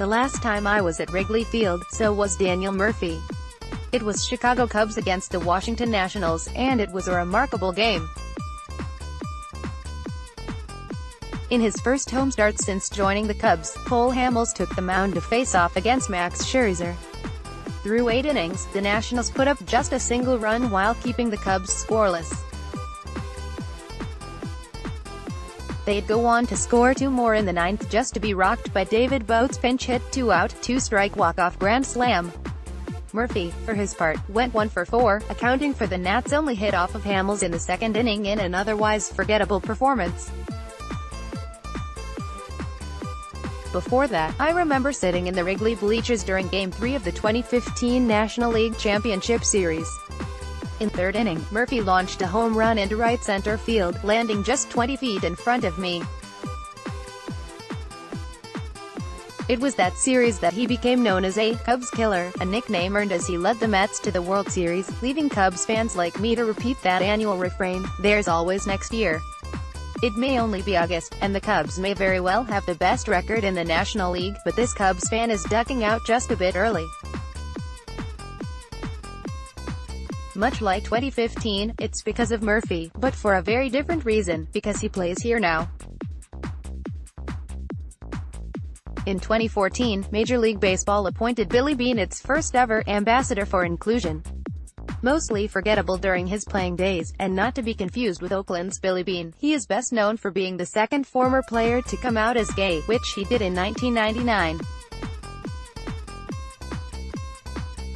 The last time I was at Wrigley Field, so was Daniel Murphy. It was Chicago Cubs against the Washington Nationals, and it was a remarkable game. In his first home start since joining the Cubs, Hamels took the mound to face off against Max Scherzer. Through 8 innings, the Nationals put up just a single run while keeping the Cubs scoreless. They'd go on to score 2 more in the 9th just to be rocked by David Bote's pinch hit 2-out, 2-strike walk-off grand slam. Murphy, for his part, went 1 for 4, accounting for the Nats' only hit off of Hamels in the second inning in an otherwise forgettable performance. Before that, I remember sitting in the Wrigley bleachers during Game 3 of the 2015 National League Championship Series. In the 3rd inning, Murphy launched a home run into right center field, landing just 20 feet in front of me. It was that series that he became known as a Cubs killer, a nickname earned as he led the Mets to the World Series, leaving Cubs fans like me to repeat that annual refrain, "There's always next year." It may only be August, and the Cubs may very well have the best record in the National League, but this Cubs fan is ducking out just a bit early. Much like 2015, it's because of Murphy, but for a very different reason, because he plays here now. In 2014, Major League Baseball appointed Billy Beane its first-ever ambassador for inclusion. Mostly forgettable during his playing days, and not to be confused with Oakland's Billy Beane, he is best known for being the second former player to come out as gay, which he did in 1999.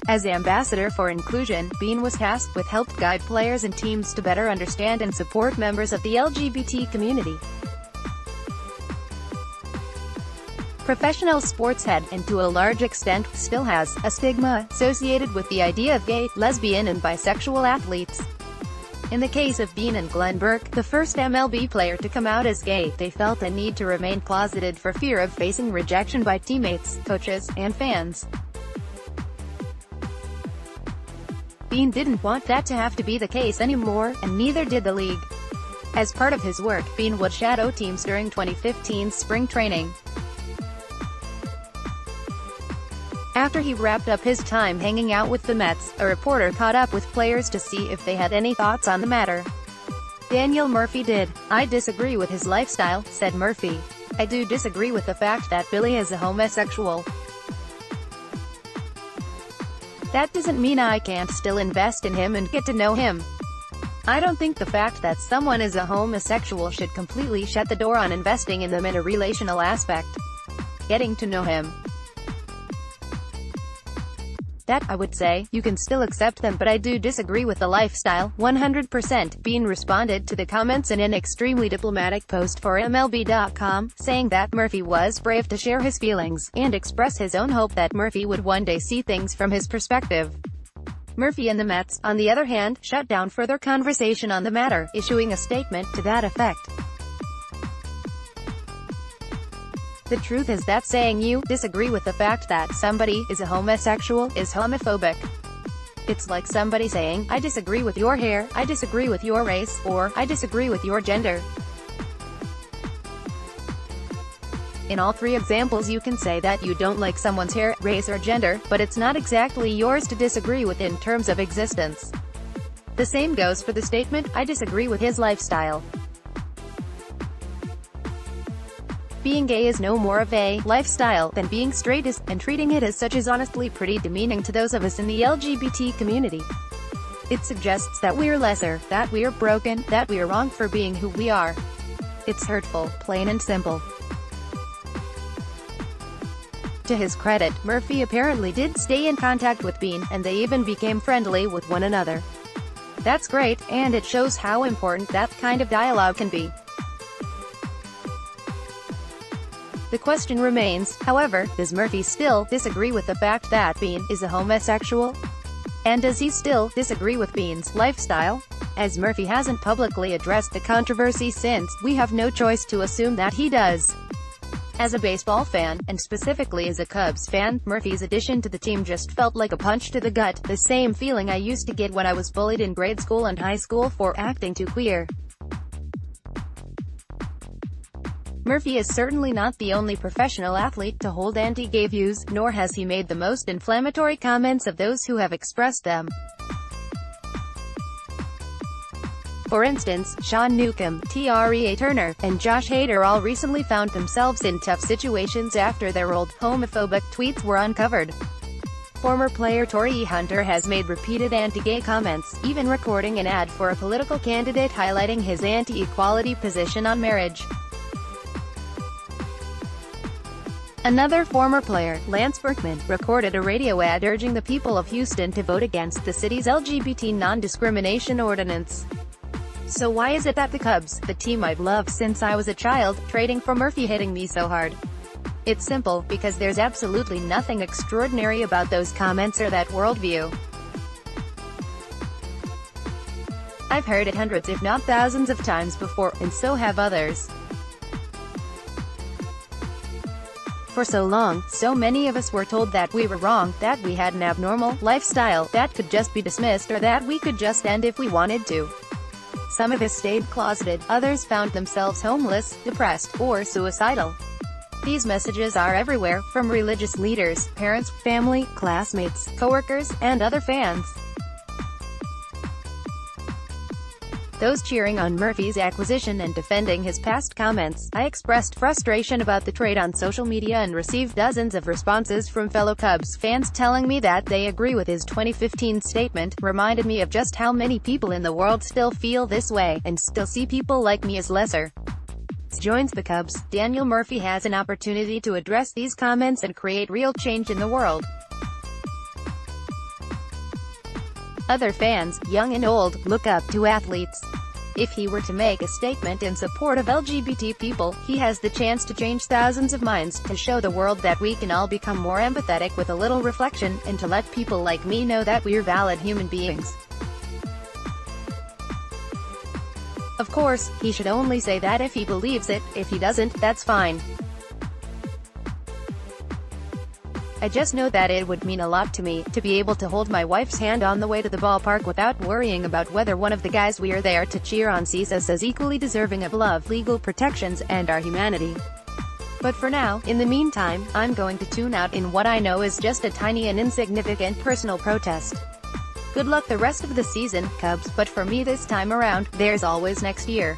As ambassador for inclusion, Beane was tasked with help guide players and teams to better understand and support members of the LGBT community. Professional sports had, and to a large extent, still has, a stigma associated with the idea of gay, lesbian and bisexual athletes. In the case of Beane and Glenn Burke, the first MLB player to come out as gay, they felt a need to remain closeted for fear of facing rejection by teammates, coaches, and fans. Beane didn't want that to have to be the case anymore, and neither did the league. As part of his work, Beane would shadow teams during 2015's spring training. After he wrapped up his time hanging out with the Mets, a reporter caught up with players to see if they had any thoughts on the matter. Daniel Murphy did. "I disagree with his lifestyle," said Murphy. "I do disagree with the fact that Billy is a homosexual. That doesn't mean I can't still invest in him and get to know him. I don't think the fact that someone is a homosexual should completely shut the door on investing in them in a relational aspect. Getting to know him. That, I would say, you can still accept them, but I do disagree with the lifestyle, 100%. Beane responded to the comments in an extremely diplomatic post for MLB.com, saying that Murphy was brave to share his feelings, and express his own hope that Murphy would one day see things from his perspective. Murphy and the Mets, on the other hand, shut down further conversation on the matter, issuing a statement to that effect. "The truth is that saying you disagree with the fact that somebody is a homosexual is homophobic. It's like somebody saying, I disagree with your hair, I disagree with your race, or I disagree with your gender. In all 3 examples you can say that you don't like someone's hair, race or gender, but it's not exactly yours to disagree with in terms of existence. The same goes for the statement, I disagree with his lifestyle. Being gay is no more of a lifestyle than being straight is, and treating it as such is honestly pretty demeaning to those of us in the LGBT community. It suggests that we're lesser, that we're broken, that we're wrong for being who we are. It's hurtful, plain and simple." To his credit, Murphy apparently did stay in contact with Beane, and they even became friendly with one another. That's great, and it shows how important that kind of dialogue can be. The question remains, however, does Murphy still disagree with the fact that Beane is a homosexual? And does he still disagree with Beane's lifestyle? As Murphy hasn't publicly addressed the controversy since, we have no choice to assume that he does. As a baseball fan, and specifically as a Cubs fan, Murphy's addition to the team just felt like a punch to the gut, the same feeling I used to get when I was bullied in grade school and high school for acting too queer. Murphy is certainly not the only professional athlete to hold anti-gay views, nor has he made the most inflammatory comments of those who have expressed them. For instance, Sean Newcomb, Trea Turner, and Josh Hader all recently found themselves in tough situations after their old homophobic tweets were uncovered. Former player Torrey Hunter has made repeated anti-gay comments, even recording an ad for a political candidate highlighting his anti-equality position on marriage. Another former player, Lance Berkman, recorded a radio ad urging the people of Houston to vote against the city's LGBT non-discrimination ordinance. So why is it that the Cubs, the team I've loved since I was a child, trading for Murphy hitting me so hard? It's simple, because there's absolutely nothing extraordinary about those comments or that worldview. I've heard it hundreds if not thousands of times before, and so have others. For so long, so many of us were told that we were wrong, that we had an abnormal lifestyle that could just be dismissed, or that we could just end if we wanted to. Some of us stayed closeted, others found themselves homeless, depressed, or suicidal. These messages are everywhere, from religious leaders, parents, family, classmates, coworkers, and other fans. Those cheering on Murphy's acquisition and defending his past comments. I expressed frustration about the trade on social media and received dozens of responses from fellow Cubs fans telling me that they agree with his 2015 statement. Reminded me of just how many people in the world still feel this way, and still see people like me as lesser. Joins the Cubs, Daniel Murphy has an opportunity to address these comments and create real change in the world. Other fans, young and old, look up to athletes. If he were to make a statement in support of LGBT people, he has the chance to change thousands of minds, to show the world that we can all become more empathetic with a little reflection, and to let people like me know that we're valid human beings. Of course, he should only say that if he believes it. If he doesn't, that's fine. I just know that it would mean a lot to me, to be able to hold my wife's hand on the way to the ballpark without worrying about whether one of the guys we are there to cheer on sees us as equally deserving of love, legal protections, and our humanity. But for now, in the meantime, I'm going to tune out in what I know is just a tiny and insignificant personal protest. Good luck the rest of the season, Cubs, but for me this time around, there's always next year.